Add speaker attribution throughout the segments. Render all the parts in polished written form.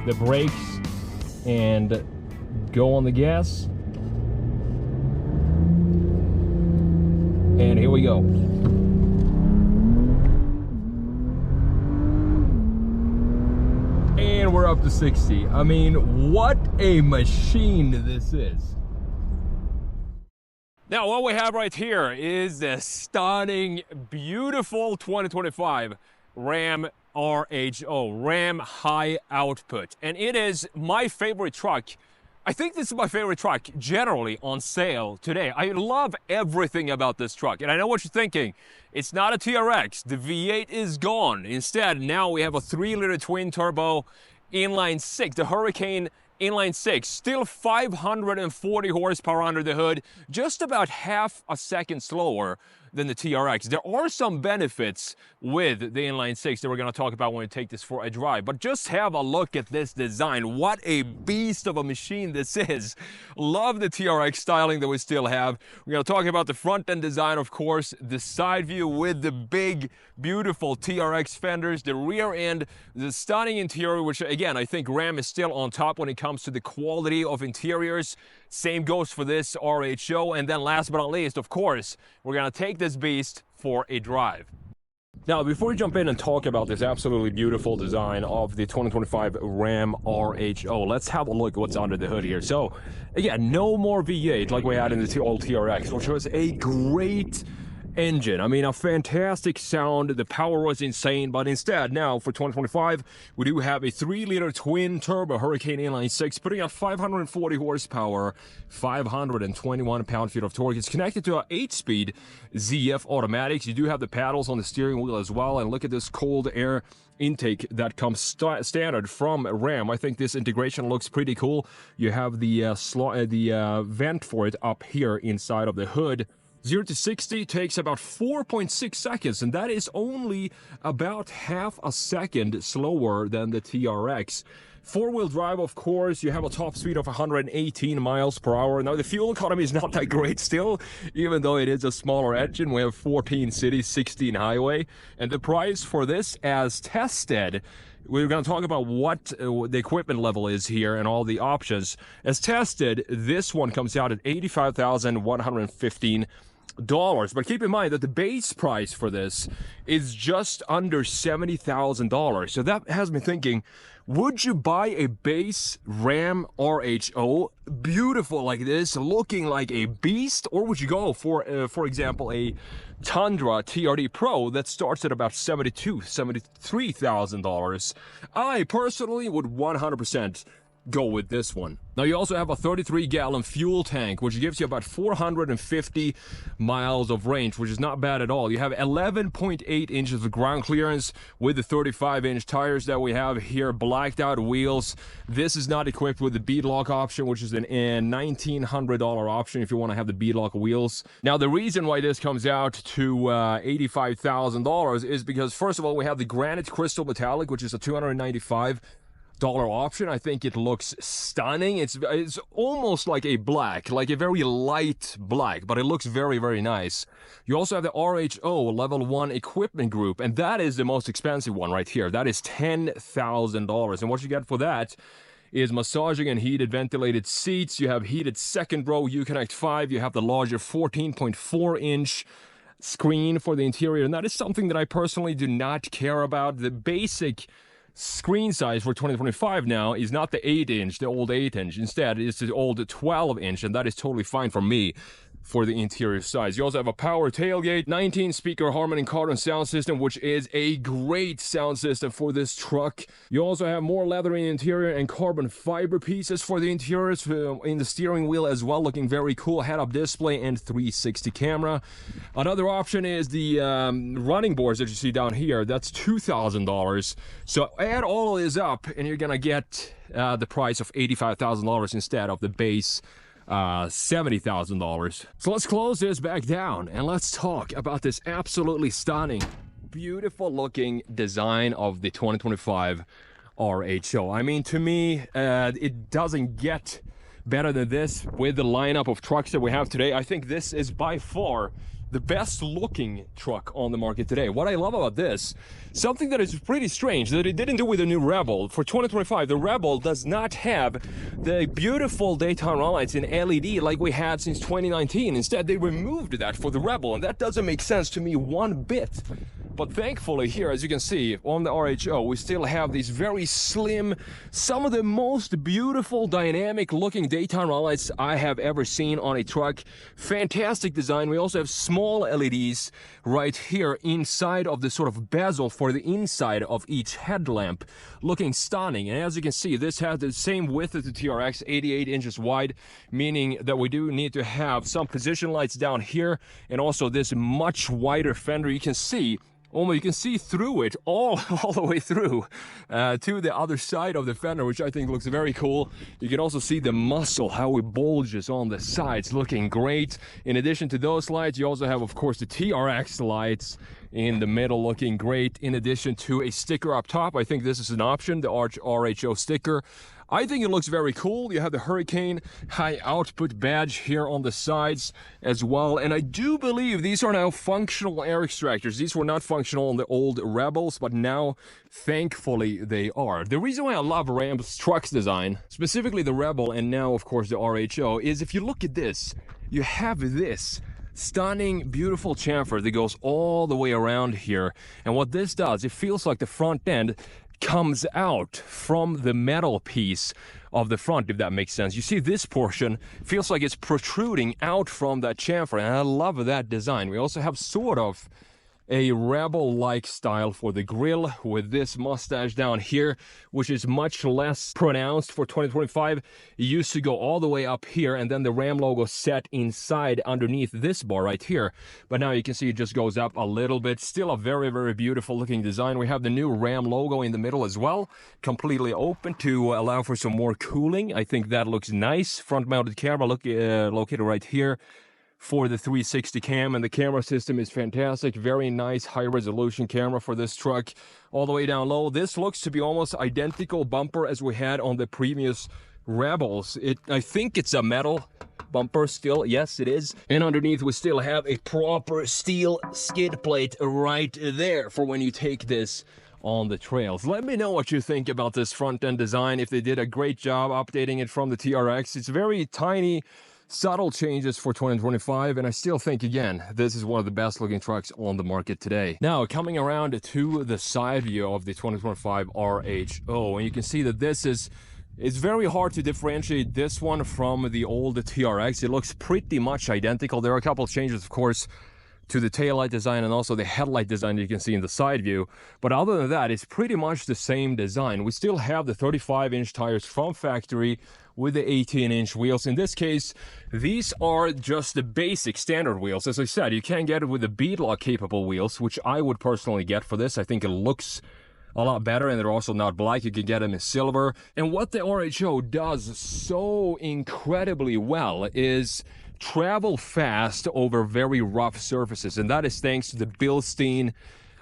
Speaker 1: the brakes and go on the gas. And here we go. And we're up to 60. I mean, what a machine this is. Now, what we have right here is the stunning, beautiful 2025 Ram RHO, Ram High Output. And it is my favorite truck. I think this is my favorite truck generally on sale today. I love everything about this truck. And I know what you're thinking. It's not a TRX. The V8 is gone. Instead, now we have a 3-liter twin-turbo inline 6, the Hurricane inline 6, still 540 horsepower under the hood, just about half a second slower than the TRX. There are some benefits with the inline 6 that we're going to talk about when we take this for a drive, but just have a look at this design. What a beast of a machine this is. Love the TRX styling that we still have. We're going to talk about the front end design, of course, the side view with the big, beautiful TRX fenders, the rear end, the stunning interior, which again, I think Ram is still on top when it comes to the quality of interiors. Same goes for this RHO. And then last but not least, of course, we're going to take this beast for a drive. Now, before we jump in and talk about this absolutely beautiful design of the 2025 Ram RHO, let's have a look at what's under the hood here. So, again, no more V8 like we had in the old TRX, which was a great engine. I mean, a fantastic sound. The power was insane, but instead, now for 2025, we do have a 3-liter twin-turbo Hurricane inline 6, putting out 540 horsepower, 521 pound-feet of torque. It's connected to an 8-speed ZF automatics. You do have the paddles on the steering wheel as well, and look at this cold air intake that comes standard from Ram. I think this integration looks pretty cool. You have the vent for it up here inside of the hood. 0 to 60 takes about 4.6 seconds, and that is only about half a second slower than the TRX. 4-wheel drive, of course, you have a top speed of 118 miles per hour. Now, the fuel economy is not that great still, even though it is a smaller engine. We have 14 city, 16 highway. And the price for this as tested, we're going to talk about what the equipment level is here and all the options. As tested, this one comes out at $85,115. But keep in mind that the base price for this is just under $70,000. So that has me thinking, would you buy a base Ram RHO, beautiful like this, looking like a beast, or would you go for example, a Tundra TRD Pro that starts at about $73,000? I personally would 100% go with this one. Now, you also have a 33-gallon fuel tank, which gives you about 450 miles of range, which is not bad at all. You have 11.8 inches of ground clearance with the 35-inch tires that we have here, blacked out wheels. This is not equipped with the beadlock option, which is an $1,900 option if you want to have the beadlock wheels. Now, the reason why this comes out to $85,000 is because, first of all, we have the granite crystal metallic, which is a $295 option. I think it looks stunning. It's almost like a black, like a very light black, but it looks very, very nice. You also have the RHO level 1 equipment group, and that is the most expensive one right here. That is $10,000. And what you get for that is massaging and heated ventilated seats. You have heated second row Uconnect 5. You have the larger 14.4-inch screen for the interior, and that is something that I personally do not care about. The basic screen size for 2025 now is not the 8-inch, the old 8-inch. Instead, it's the old 12-inch, and that is totally fine for me for the interior size. You also have a power tailgate, 19-speaker Harman Kardon sound system, which is a great sound system for this truck. You also have more leather in the interior and carbon fiber pieces for the interiors in the steering wheel as well, looking very cool. Head-up display and 360 camera. Another option is the running boards that you see down here. That's $2,000. So add all of this up, and you're gonna get the price of $85,000 instead of the base $70,000. So let's close this back down and let's talk about this absolutely stunning, beautiful looking design of the 2025 RHO. I mean, to me, it doesn't get better than this with the lineup of trucks that we have today. I think this is by far the best looking truck on the market today. What I love about this, something that is pretty strange that it didn't do with the new Rebel. For 2025, the Rebel does not have the beautiful daytime run lights in LED like we had since 2019. Instead, they removed that for the Rebel, and that doesn't make sense to me one bit. But thankfully here, as you can see, on the RHO, we still have these very slim, some of the most beautiful, dynamic looking daytime run lights I have ever seen on a truck. Fantastic design. We also have small LEDs right here inside of the sort of bezel for the inside of each headlamp. Looking stunning. And as you can see, this has the same width as the TRX, 88 inches wide, meaning that we do need to have some position lights down here, and also this much wider fender. You can see through it all the way through to the other side of the fender, which I think looks very cool. You can also see the muscle, how it bulges on the sides, looking great. In addition to those lights, you also have, of course, the TRX lights in the middle, looking great, in addition to a sticker up top. I think this is an option, the RHO sticker. I think it looks very cool. You have the Hurricane high output badge here on the sides as well. And I do believe these are now functional air extractors. These were not functional on the old Rebels, but now, thankfully, they are. The reason why I love Ram's trucks design, specifically the Rebel and now, of course, the RHO, is if you look at this, you have this stunning, beautiful chamfer that goes all the way around here. And what this does, it feels like the front end comes out from the metal piece of the front, if that makes sense. You see this portion feels like it's protruding out from that chamfer, and I love that design. We also have sort of a Rebel-like style for the grille with this mustache down here, which is much less pronounced for 2025. It used to go all the way up here, and then the Ram logo set inside underneath this bar right here. But now you can see it just goes up a little bit. Still a very, very beautiful looking design. We have the new Ram logo in the middle as well, completely open to allow for some more cooling. I think that looks nice. Front-mounted camera located right here for the 360 cam, and the camera system is fantastic. Very nice high resolution camera for this truck. All the way down low, this looks to be almost identical bumper as we had on the previous Rebels. I think it's a metal bumper still. Yes, it is. And underneath we still have a proper steel skid plate right there for when you take this on the trails. Let me know what you think about this front end design, if they did a great job updating it from the TRX. It's very tiny, subtle changes for 2025, and I still think, again, this is one of the best looking trucks on the market today. Now, coming around to the side view of the 2025 RHO, and you can see that it's very hard to differentiate this one from the old TRX. It looks pretty much identical. There are a couple of changes, of course, to the taillight design and also the headlight design that you can see in the side view. But other than that, it's pretty much the same design. We still have the 35-inch tires from factory with the 18-inch wheels. In this case, these are just the basic standard wheels. As I said, you can get it with the beadlock capable wheels, which I would personally get for this. I think it looks a lot better, and they're also not black. You can get them in silver. And what the RHO does so incredibly well is travel fast over very rough surfaces, and that is thanks to the Bilstein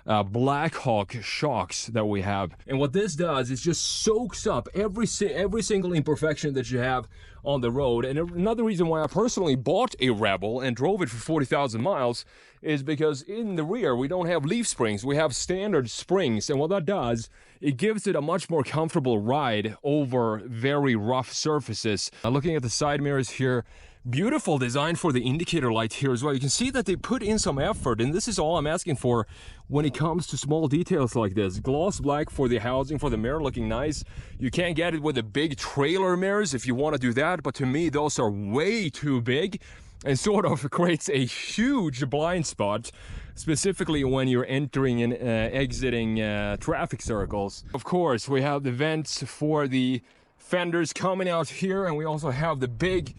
Speaker 1: Blackhawk shocks that we have. And what this does is just soaks up every single imperfection that you have on the road. And another reason why I personally bought a Rebel and drove it for 40,000 miles is because in the rear we don't have leaf springs, we have standard springs, and what that does, it gives it a much more comfortable ride over very rough surfaces. Looking at the side mirrors here, beautiful design for the indicator light here as well. You can see that they put in some effort, and this is all I'm asking for when it comes to small details like this. Gloss black for the housing for the mirror, looking nice. You can't get it with the big trailer mirrors if you want to do that, but to me those are way too big and sort of creates a huge blind spot, specifically when you're entering and exiting traffic circles. Of course, we have the vents for the fenders coming out here, and we also have the big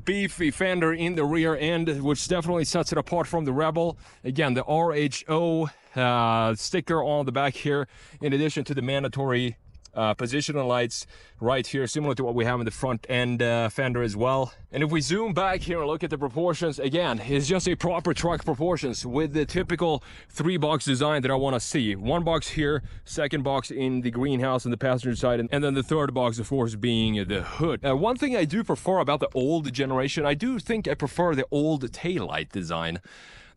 Speaker 1: beefy fender in the rear end, which definitely sets it apart from the Rebel. Again, the RHO sticker on the back here, in addition to the mandatory positional lights right here, similar to what we have in the front end fender as well. And if we zoom back here and look at the proportions, again, it's just a proper truck proportions with the typical 3-box design that I want to see. 1 box here, 2nd box in the greenhouse on the passenger side, and then the 3rd box, of course, being the hood. One thing I do prefer about the old generation, I do think I prefer the old taillight design.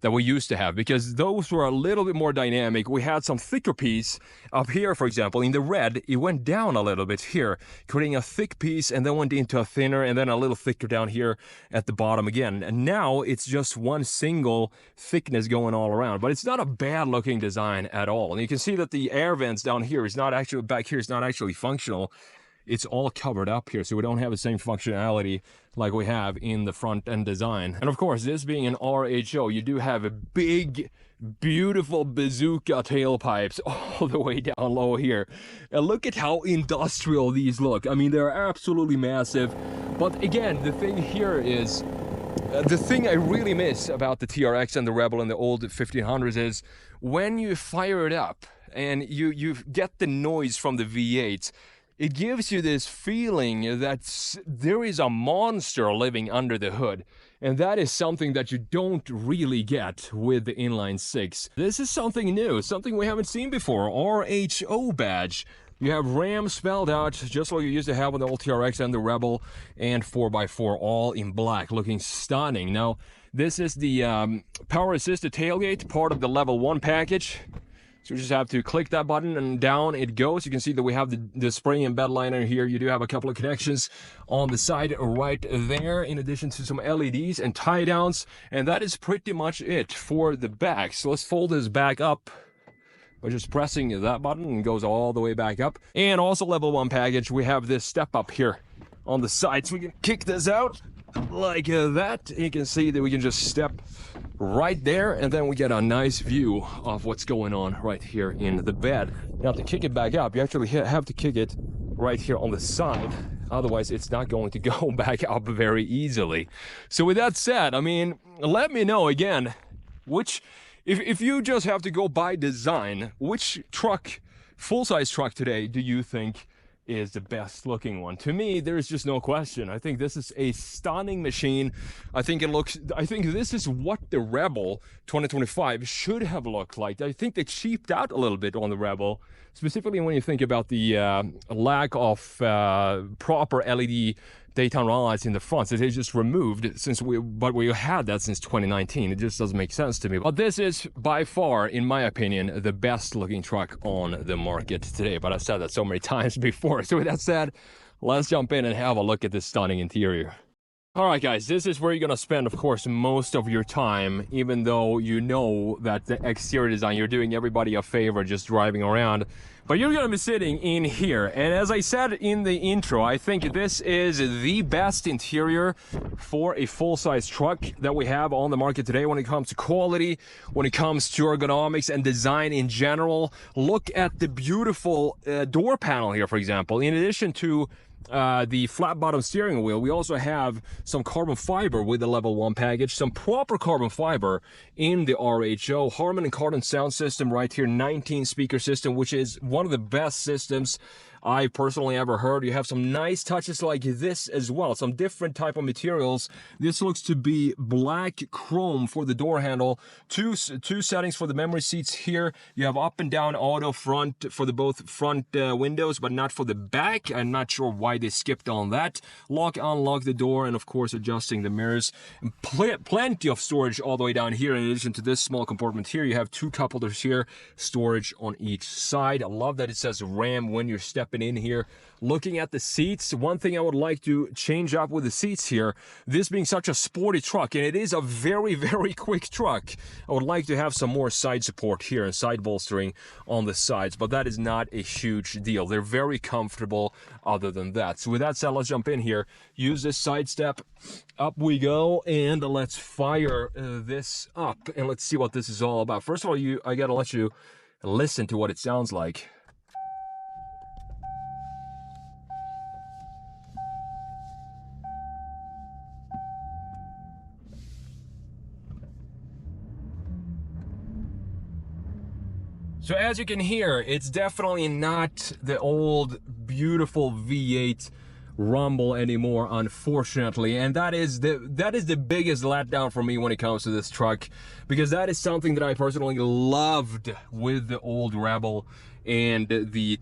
Speaker 1: that we used to have, because those were a little bit more dynamic. We had some thicker piece up here, for example, in the red. It went down a little bit here, creating a thick piece, and then went into a thinner, and then a little thicker down here at the bottom again. And now it's just one single thickness going all around, but it's not a bad looking design at all. And you can see that the air vents down here is not actually, back here is not actually functional. It's all covered up here, so we don't have the same functionality like we have in the front end design. And of course, this being an RHO, you do have a big, beautiful bazooka tailpipes all the way down low here. And look at how industrial these look. I mean, they're absolutely massive. But again, the thing here is, the thing I really miss about the TRX and the Rebel and the old 1500s is when you fire it up and you get the noise from the V8, it gives you this feeling that there is a monster living under the hood. And that is something that you don't really get with the inline six. This is something new, something we haven't seen before. RHO badge. You have Ram spelled out, just like you used to have on the old TRX and the Rebel, and 4x4, all in black, looking stunning. Now, this is the power-assisted tailgate, part of the level 1 package. So you just have to click that button and down it goes. You can see that we have the spring and bed liner here. You do have a couple of connections on the side right there, in addition to some LEDs and tie downs. And that is pretty much it for the back. So let's fold this back up by just pressing that button, and it goes all the way back up. And also level 1 package, we have this step up here on the side. So we can kick this out like that. You can see that we can just step right there, and then we get a nice view of what's going on right here in the bed. Now, to kick it back up, you actually have to kick it right here on the side. Otherwise, it's not going to go back up very easily. So with that said, I mean, let me know again, which, if you just have to go by design, which truck, full-size truck today, do you think is the best looking one? To me, there's just no question. I think this is a stunning machine. I think this is what the Rebel 2025 should have looked like. I think they cheaped out a little bit on the Rebel, specifically when you think about the lack of proper LED daytime run lights in the front. So they just removed, but we had that since 2019. It just doesn't make sense to me. But this is by far, in my opinion, the best looking truck on the market today. But I've said that so many times before. So with that said, let's jump in and have a look at this stunning interior. All right, guys, this is where you're gonna spend, of course, most of your time, even though you know that the exterior design, you're doing everybody a favor just driving around. But you're gonna be sitting in here. And as I said in the intro, I think this is the best interior for a full-size truck that we have on the market today when it comes to quality, when it comes to ergonomics and design in general. Look at the beautiful door panel here, for example. In addition to the flat bottom steering wheel, we also have some carbon fiber with the level 1 package, some proper carbon fiber in the RHO Harman Kardon sound system right here, 19 speaker system, which is one of the best systems I personally ever heard. You have some nice touches like this as well, some different type of materials. This looks to be black chrome for the door handle, two settings for the memory seats here. You have up and down auto front for the both front windows, but not for the back. I'm not sure why they skipped on that. Lock, unlock the door, and of course adjusting the mirrors. Plenty of storage all the way down here. In addition to this small compartment here, you have 2 cup holders here, storage on each side. I love that it says RAM when you're stepping in here. Looking at the seats, one thing I would like to change up with the seats here, this being such a sporty truck, and it is a very, very quick truck, I would like to have some more side support here and side bolstering on the sides, but that is not a huge deal. They're very comfortable other than that. So with that said, let's jump in here, use this side step, up we go, and let's fire this up, and let's see what this is all about. First of all, I gotta let you listen to what it sounds like. So as you can hear, it's definitely not the old beautiful V8 rumble anymore, unfortunately, and that is the biggest letdown for me when it comes to this truck, because that is something that I personally loved with the old Rebel and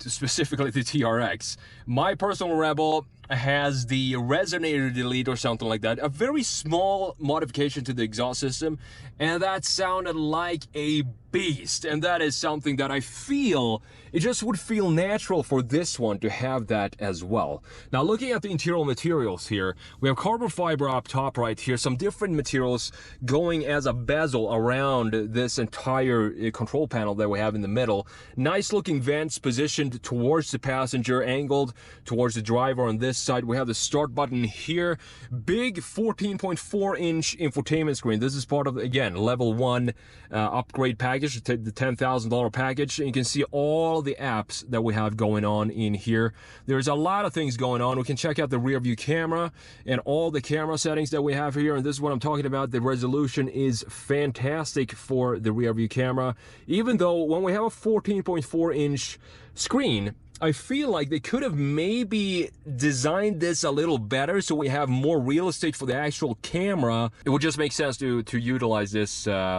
Speaker 1: specifically the TRX. My personal Rebel has the resonator delete or something like that, a very small modification to the exhaust system, and that sounded like a beast. And that is something that I feel it just would feel natural for this one to have that as well. Now, looking at the interior materials here, we have carbon fiber up top right here, some different materials going as a bezel around this entire control panel that we have in the middle. Nice looking vents positioned towards the passenger, angled towards the driver on this side. We have the start button here, big 14.4-inch infotainment screen. This is part of, again, level 1 upgrade package, the $10,000 package. And you can see all the apps that we have going on in here. There's a lot of things going on. We can check out the rear view camera and all the camera settings that we have here. And this is what I'm talking about. The resolution is fantastic for the rear view camera. Even though when we have a 14.4-inch screen, I feel like they could have maybe designed this a little better so we have more real estate for the actual camera. It would just make sense to utilize this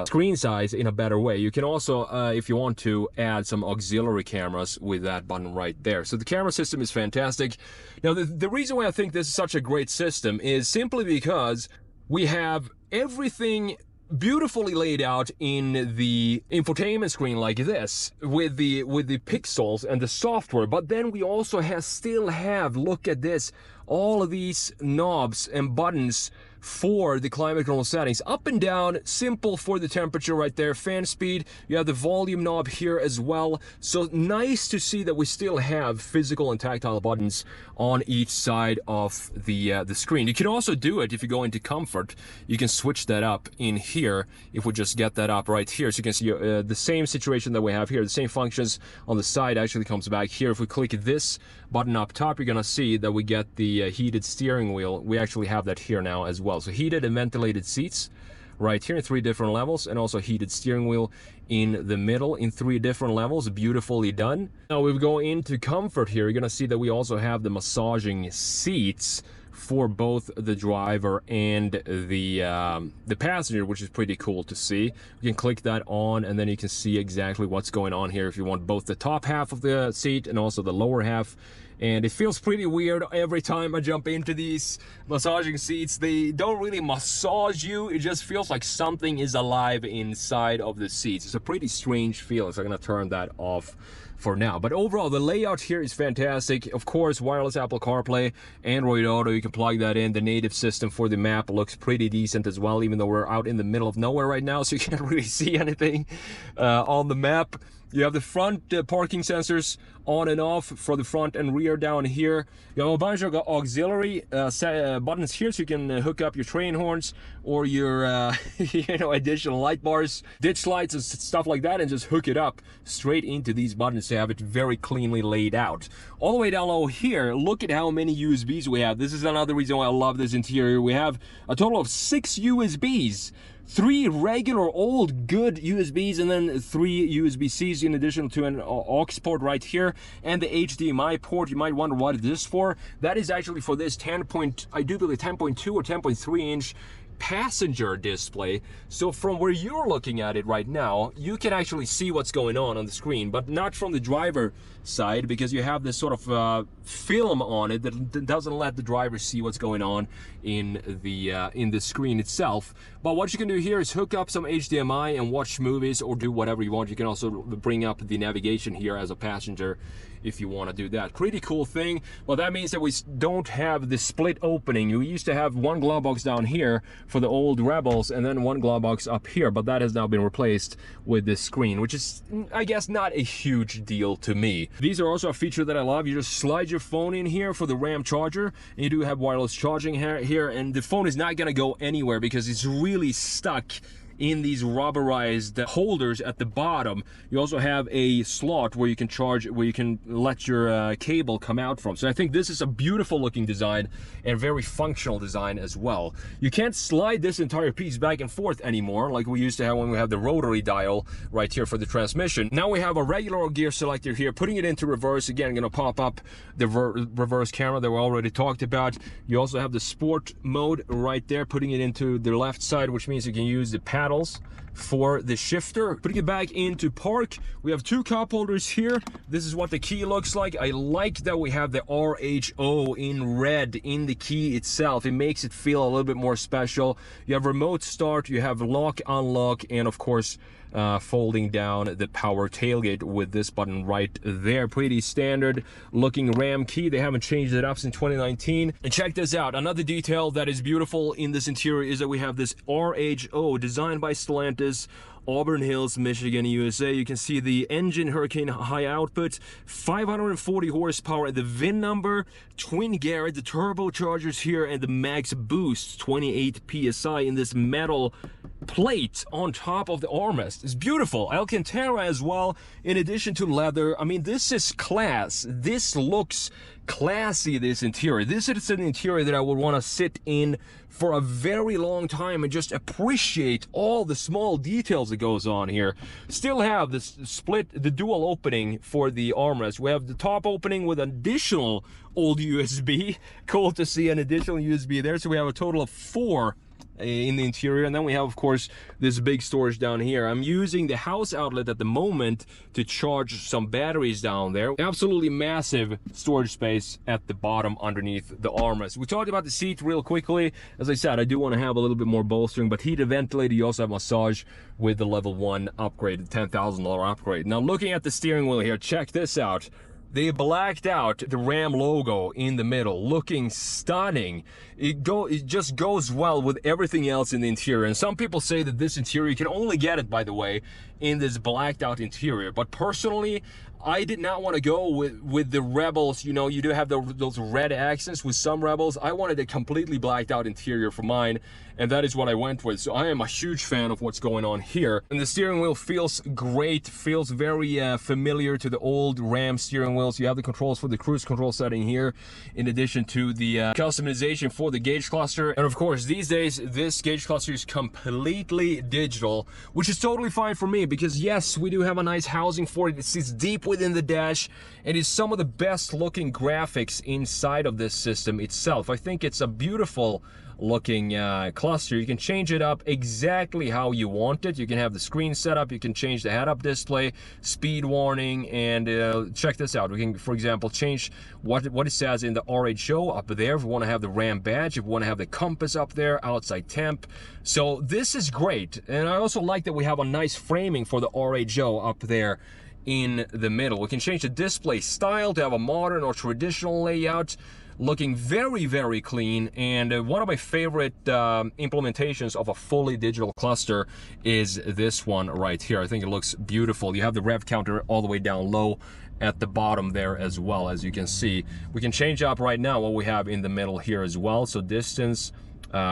Speaker 1: screen size in a better way. You can also, if you want to, add some auxiliary cameras with that button right there. So the camera system is fantastic. Now, the reason why I think this is such a great system is simply because we have everything beautifully laid out in the infotainment screen like this with the pixels and the software, but then we also still have, look at this, all of these knobs and buttons for the climate control settings, up and down, simple for the temperature right there, fan speed. You have the volume knob here as well. So nice to see that we still have physical and tactile buttons on each side of the screen. You can also do it if you go into comfort. You can switch that up in here if we just get that up right here. So you can see the same situation that we have here, the same functions on the side actually comes back here. If we click this button up top, you're gonna see that we get the heated steering wheel. We actually have that here now as well. So heated and ventilated seats right here in 3 different levels, and also heated steering wheel in the middle in 3 different levels. Beautifully done. Now we go into comfort here. You're gonna see that we also have the massaging seats for both the driver and the passenger, which is pretty cool to see. You can click that on, and then you can see exactly what's going on here if you want both the top half of the seat and also the lower half. And it feels pretty weird every time I jump into these massaging seats. They don't really massage you. It just feels like something is alive inside of the seats. It's a pretty strange feeling, so I'm gonna turn that off for now. But overall, the layout here is fantastic. Of course, wireless Apple CarPlay, Android Auto, you can plug that in. The native system for the map looks pretty decent as well, even though we're out in the middle of nowhere right now, so you can't really see anything on the map. You have the front parking sensors on and off for the front and rear down here. You have a bunch of auxiliary buttons here, so you can hook up your train horns or your additional light bars, ditch lights and stuff like that, and just hook it up straight into these buttons to have it very cleanly laid out. All the way down low here, look at how many USBs we have. This is another reason why I love this interior. We have a total of 6 USBs. 3 regular old good USBs, and then 3 USB-Cs in addition to an aux port right here, and the HDMI port. You might wonder what it is for. That is actually for this 10.2 or 10.3 inch passenger display. So from where you're looking at it right now, you can actually see what's going on the screen, but not from the driver side, because you have this sort of film on it that doesn't let the driver see what's going on in the screen itself. But what you can do here is hook up some HDMI and watch movies or do whatever you want. You can also bring up the navigation here as a passenger if you want to do that. Pretty cool thing. Well, that means that we don't have the split opening. You used to have one glove box down here for the old Rebels and then one glove box up here, but that has now been replaced with this screen, which is, I guess, not a huge deal to me. These are also a feature that I love. You just slide your phone in here for the RAM charger, and you do have wireless charging here, and the phone is not gonna go anywhere because it's really stuck in these rubberized holders at the bottom. You also have a slot where you can charge, where you can let your cable come out from. So I think this is a beautiful looking design and very functional design as well. You can't slide this entire piece back and forth anymore like we used to have when we have the rotary dial right here for the transmission. Now we have a regular gear selector here. Putting it into reverse, again, gonna pop up the reverse camera that we already talked about. You also have the sport mode right there, putting it into the left side, which means you can use the paddles for the shifter. Putting it back into park, we have 2 cup holders here. This is what the key looks like. I like that we have the RHO in red in the key itself. It makes it feel a little bit more special. You have remote start, you have lock, unlock, and of course folding down the power tailgate with this button right there. Pretty standard looking Ram key. They haven't changed it up since 2019. And check this out. Another detail that is beautiful in this interior is that we have this RHO designed by Stellantis, Auburn Hills, Michigan, USA. You can see the engine Hurricane high output, 540 horsepower, the VIN number, twin Garrett, the turbochargers here, and the max boost, 28 PSI in this metal plate on top of the armrest. It's beautiful. Alcantara as well, in addition to leather. I mean, this is class. This looks classy, this interior. This is an interior that I would want to sit in for a very long time and just appreciate all the small details that goes on here. Still have this split, the dual opening for the armrest. We have the top opening with additional old USB. Cool to see an additional USB there. So we have a total of 4 in the interior, and then we have, of course, this big storage down here. I'm using the house outlet at the moment to charge some batteries down there. Absolutely massive storage space at the bottom underneath the armrest. We talked about the seat real quickly. As I said, I do want to have a little bit more bolstering, but heated ventilator. You also have massage with the level 1 upgrade, the $10,000 upgrade. Now looking at the steering wheel here, check this out. They blacked out the Ram logo in the middle, looking stunning. It just goes well with everything else in the interior. And some people say that this interior, you can only get it, by the way, in this blacked out interior. But personally, I did not want to go with the Rebels. You know, you do have those red accents with some Rebels. I wanted a completely blacked out interior for mine, and that is what I went with. So I am a huge fan of what's going on here. And the steering wheel feels great, feels very familiar to the old Ram steering wheels. You have the controls for the cruise control setting here, in addition to the customization for the gauge cluster. And of course, these days, this gauge cluster is completely digital, which is totally fine for me, because yes, we do have a nice housing for it. It sits deep within the dash, and is some of the best looking graphics inside of this system itself. I think it's a beautiful looking cluster. You can change it up exactly how you want it. You can have the screen set up, you can change the head-up display, speed warning, and check this out. We can, for example, change what it says in the RHO up there if we want to have the Ram badge, if we want to have the compass up there, outside temp. So this is great. And I also like that we have a nice framing for the RHO up there in the middle. We can change the display style to have a modern or traditional layout, looking very, very clean. And one of my favorite implementations of a fully digital cluster is this one right here. I think it looks beautiful. You have the rev counter all the way down low at the bottom there as well. As you can see, we can change up right now what we have in the middle here as well. So distance,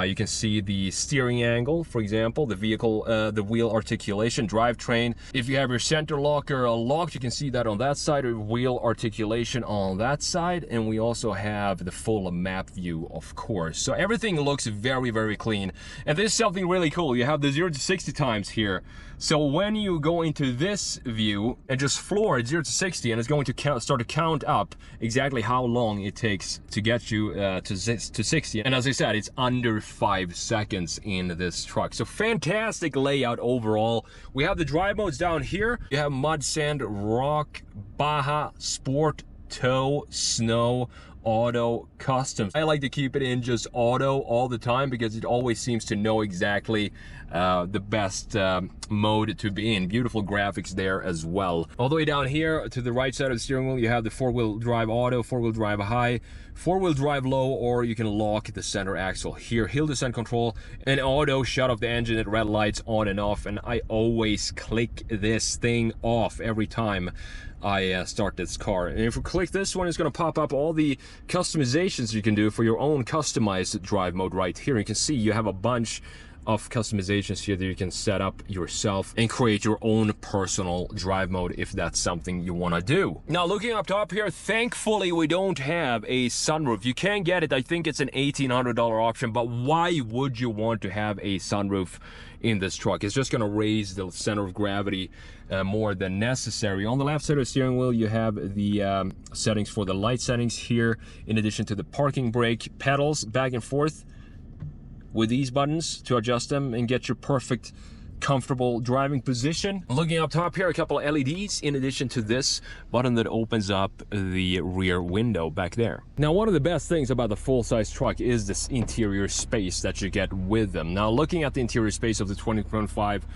Speaker 1: you can see the steering angle, for example, the vehicle, the wheel articulation, drivetrain. If you have your center locker locked, you can see that on that side, or wheel articulation on that side. And we also have the full map view, of course. So everything looks very, very clean. And this is something really cool. You have the 0 to 60 times here. So when you go into this view and just floor it 0 to 60, and it's going to start to count up exactly how long it takes to get you to 60. And as I said, it's under 5 seconds in this truck. So fantastic layout overall. We have the drive modes down here. You have mud, sand, rock, Baja, sport, tow, snow, auto, custom. I like to keep it in just auto all the time, because it always seems to know exactly the best mode to be in. Beautiful graphics there as well. All the way down here to the right side of the steering wheel, you have the 4-wheel drive auto, 4-wheel drive high, 4-wheel drive low, or you can lock the center axle here. Hill descent control and auto, shut off the engine at red lights, on and off. And I always click this thing off every time I start this car. And if we click this one, it's going to pop up all the customizations you can do for your own customized drive mode right here. You can see you have a bunch of customizations here that you can set up yourself and create your own personal drive mode if that's something you want to do. Now looking up top here, thankfully we don't have a sunroof. You can get it. I think it's an $1,800 option, but why would you want to have a sunroof in this truck? It's just going to raise the center of gravity more than necessary. On the left side of the steering wheel, you have the settings for the light settings here, in addition to the parking brake pedals back and forth with these buttons to adjust them and get your perfect comfortable driving position. Looking up top here, a couple of LEDs in addition to this button that opens up the rear window back there. Now, one of the best things about the full-size truck is this interior space that you get with them. Now, looking at the interior space of the 2025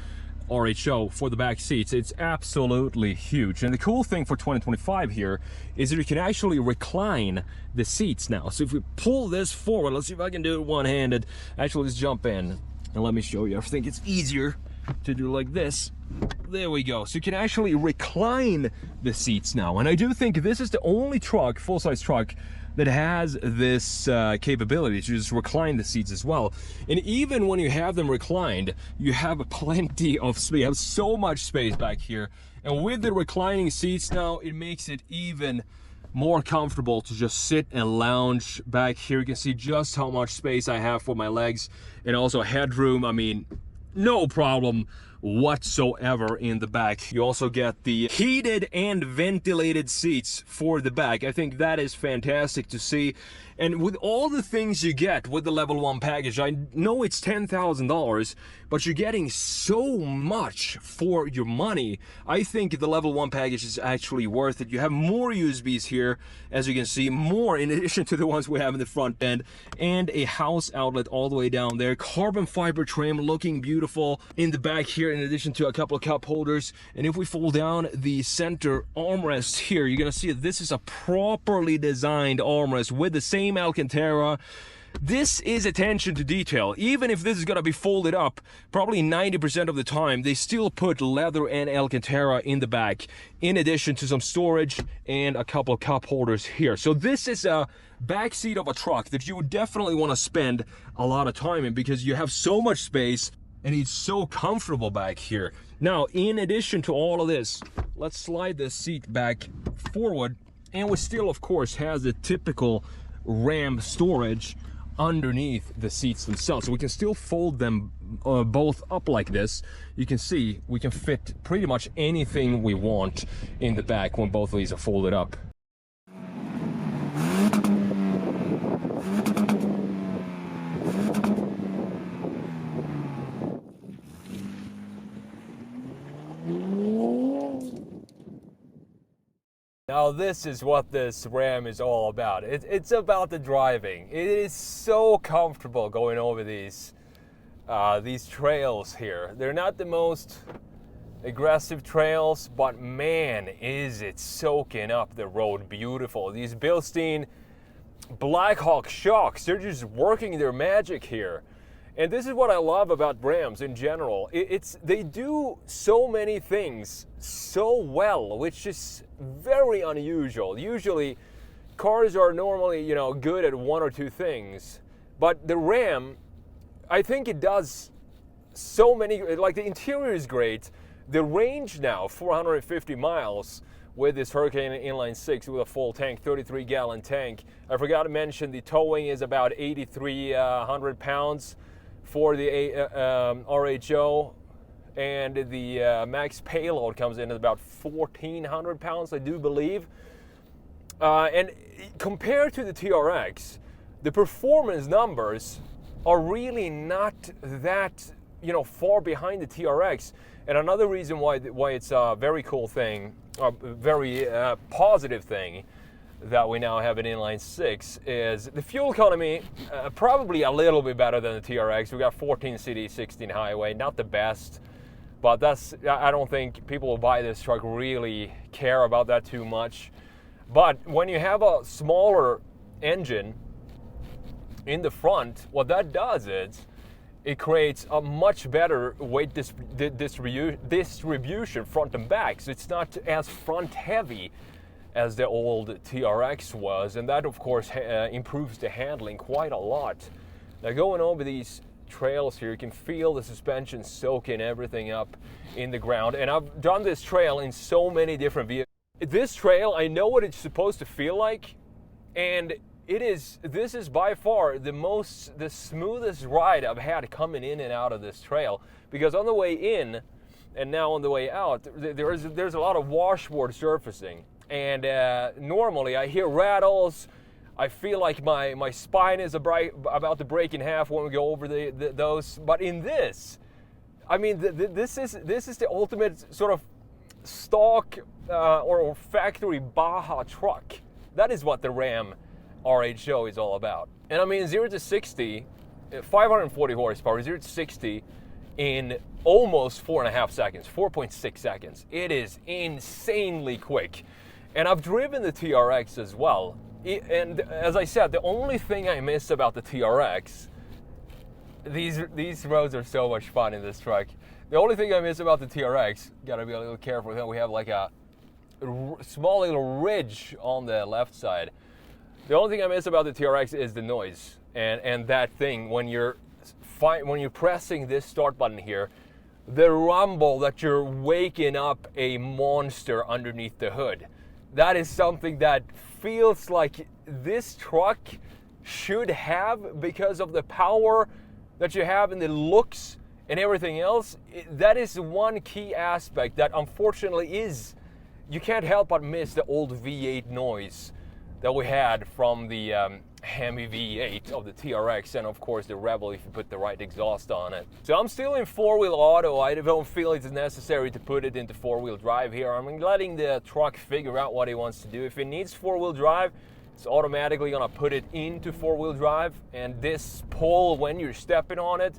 Speaker 1: RHO for the back seats, it's absolutely huge. And the cool thing for 2025 here is that you can actually recline the seats now. So if we pull this forward, let's see if I can do it one-handed. Actually, let's jump in and let me show you. I think it's easier to do like this. There we go. So you can actually recline the seats now. And I do think this is the only truck, full-size truck, that has this capability to just recline the seats as well. And even when you have them reclined, you have plenty of space. You have so much space back here. And with the reclining seats now, it makes it even more comfortable to just sit and lounge back here. You can see just how much space I have for my legs, and also headroom. I mean, no problem whatsoever in the back. You also get the heated and ventilated seats for the back. I think that is fantastic to see. And with all the things you get with the level 1 package, I know it's $10,000, but you're getting so much for your money. I think the level 1 package is actually worth it. You have more USBs here, as you can see, more in addition to the ones we have in the front end, and a house outlet all the way down there. Carbon fiber trim looking beautiful in the back here, in addition to a couple of cup holders. And if we fold down the center armrest here, you're gonna see that this is a properly designed armrest with the same Alcantara. This is attention to detail. Even if this is gonna be folded up, probably 90% of the time, they still put leather and Alcantara in the back, in addition to some storage and a couple of cup holders here. So this is a back seat of a truck that you would definitely want to spend a lot of time in, because you have so much space and it's so comfortable back here. Now, in addition to all of this, let's slide this seat back forward, and we still, of course, has the typical Ram storage underneath the seats themselves. So we can still fold them both up like this. You can see we can fit pretty much anything we want in the back when both of these are folded up. Now this is what this Ram is all about. It's about the driving. It is so comfortable going over these trails here. They're not the most aggressive trails, but man, is it soaking up the road beautiful. These Bilstein Blackhawk shocks, they're just working their magic here. And this is what I love about Rams in general. They do so many things so well, which is very unusual. Usually, cars are normally, good at one or two things. But the Ram, I think it does so many, like the interior is great. The range now, 450 miles with this Hurricane Inline 6 with a full tank, 33-gallon tank. I forgot to mention the towing is about 8,300 pounds. For the RHO, and the max payload comes in at about 1,400 pounds, I do believe. And compared to the TRX, the performance numbers are really not that far behind the TRX. And another reason why it's a very cool thing, a very positive thing, that we now have an inline 6 is the fuel economy, probably a little bit better than the TRX. We got 14 city, 16 highway, not the best, but I don't think people who buy this truck really care about that too much. But when you have a smaller engine in the front, what that does is it creates a much better weight distribution front and back. So it's not as front heavy as the old TRX was, and that of course improves the handling quite a lot. Now going over these trails here, you can feel the suspension soaking everything up in the ground, and I've done this trail in so many different vehicles. This trail, I know what it's supposed to feel like, and this is by far the smoothest ride I've had coming in and out of this trail, because on the way in and now on the way out, there's a lot of washboard surfacing. And normally I hear rattles, I feel like my spine is about to break in half when we go over those. But in this, I mean, this is the ultimate sort of stock or factory Baja truck. That is what the Ram RHO is all about. And I mean, 0 to 60, 540 horsepower, 0 to 60 in almost 4.5 seconds, 4.6 seconds. It is insanely quick. And I've driven the TRX as well. And as I said, the only thing I miss about the TRX, these roads are so much fun in this truck. The only thing I miss about the TRX, gotta be a little careful with that, we have like a small little ridge on the left side. The only thing I miss about the TRX is the noise. And that thing, when you're pressing this start button here, the rumble that you're waking up a monster underneath the hood. That is something that feels like this truck should have because of the power that you have and the looks and everything else. That is one key aspect that unfortunately you can't help but miss the old V8 noise that we had from the Hemi V8 of the TRX, and of course the Rebel if you put the right exhaust on it. So I'm still in 4-wheel auto. I don't feel it's necessary to put it into 4-wheel drive here. I'm letting the truck figure out what it wants to do. If it needs 4-wheel drive, it's automatically gonna put it into 4-wheel drive. And this pull, when you're stepping on it,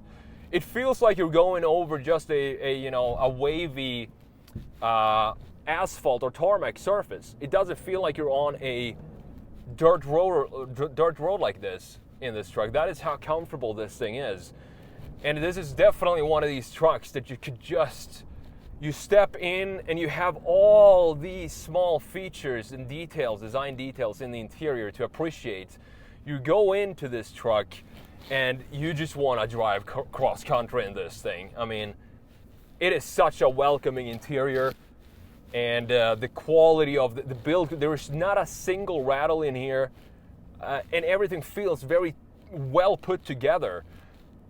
Speaker 1: it feels like you're going over just a wavy asphalt or tarmac surface. It doesn't feel like you're on a dirt road like this in this truck. That is how comfortable this thing is. And this is definitely one of these trucks that you step in and you have all these small features and details, design details in the interior to appreciate. You go into this truck and you just want to drive cross country in this thing. I mean, it is such a welcoming interior. And the quality of the build, there is not a single rattle in here, and everything feels very well put together.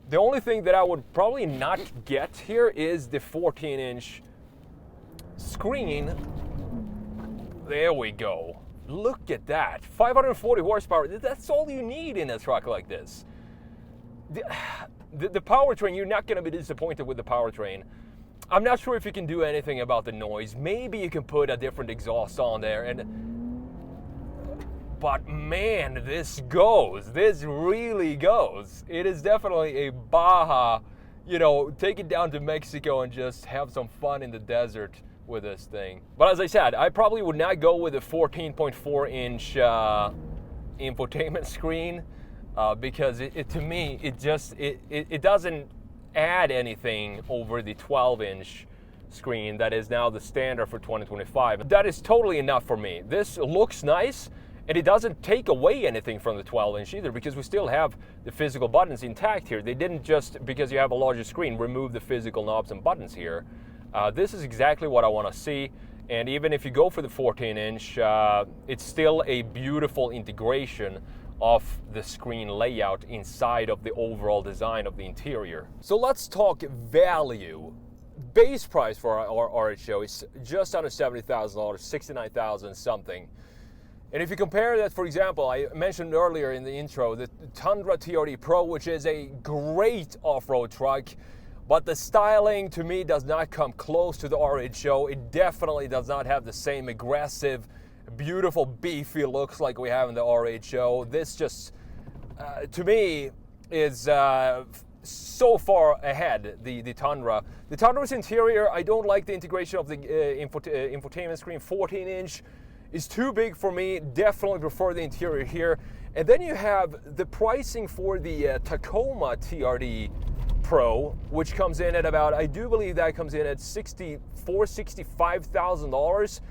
Speaker 1: The only thing that I would probably not get here is the 14-inch screen. There we go. Look at that. 540 horsepower. That's all you need in a truck like this. The powertrain, you're not going to be disappointed with the powertrain. I'm not sure if you can do anything about the noise. Maybe you can put a different exhaust on there, but man, this goes. This really goes. It is definitely a Baja, take it down to Mexico and just have some fun in the desert with this thing. But as I said, I probably would not go with a 14.4-inch infotainment screen because to me, it doesn't add anything over the 12-inch screen that is now the standard for 2025. That is totally enough for me. This looks nice, and it doesn't take away anything from the 12-inch either, because we still have the physical buttons intact here. They didn't just, because you have a larger screen, remove the physical knobs and buttons here. This is exactly what I want to see, and even if you go for the 14-inch, it's still a beautiful integration of the screen layout inside of the overall design of the interior. So let's talk value. Base price for our RHO is just under $70,000, $69,000 something. And if you compare that, for example, I mentioned earlier in the intro, the Tundra TRD Pro, which is a great off-road truck, but the styling to me does not come close to the RHO. It definitely does not have the same aggressive, beautiful, beefy looks like we have in the RHO. This just, to me, is so far ahead, the Tundra. The Tundra's interior, I don't like the integration of the infotainment screen. 14-inch is too big for me. Definitely prefer the interior here. And then you have the pricing for the Tacoma TRD Pro, which comes in at about, I do believe that comes in at $65,000.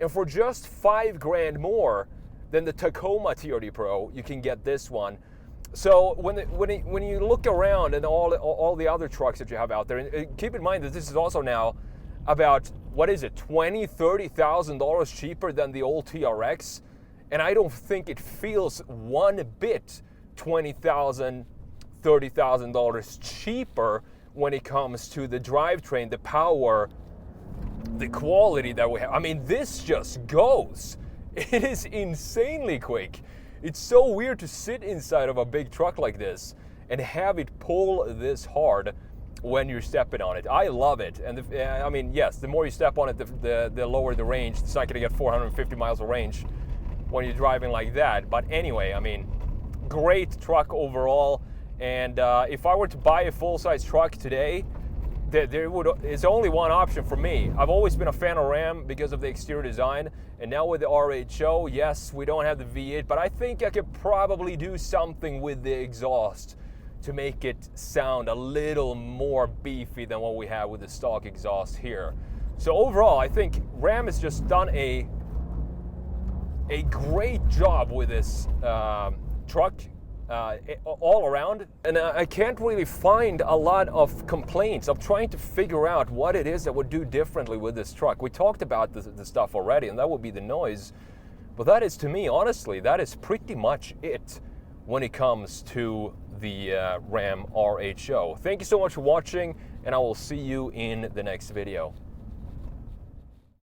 Speaker 1: And for just $5,000 more than the Tacoma TRD Pro, you can get this one. So when you look around and all the other trucks that you have out there, and keep in mind that this is also now about, what is it, $20,000, $30,000 cheaper than the old TRX, and I don't think it feels one bit $20,000, $30,000 cheaper when it comes to the drivetrain, the power, the quality that we have. I mean, this just goes. It is insanely quick. It's so weird to sit inside of a big truck like this and have it pull this hard.
Speaker 2: when you're stepping on it. I love it. And I mean, yes, the more you step on it, the lower the range. It's not going to get 450 miles of range when you're driving like that. But anyway, I mean, great truck overall. And if I were to buy a full-size truck today, it's only one option for me. I've always been a fan of Ram because of the exterior design, and now with the RHO, yes, we don't have the V8, but I think I could probably do something with the exhaust to make it sound a little more beefy than what we have with the stock exhaust here. So overall, I think Ram has just done a great job with this truck. All around, and I can't really find a lot of complaints. I'm trying to figure out what it is that would do differently with this truck. We talked about the stuff already, and that would be the noise, but that is, to me, honestly, that is pretty much it when it comes to the Ram RHO. Thank you so much for watching, and I will see you in the next video.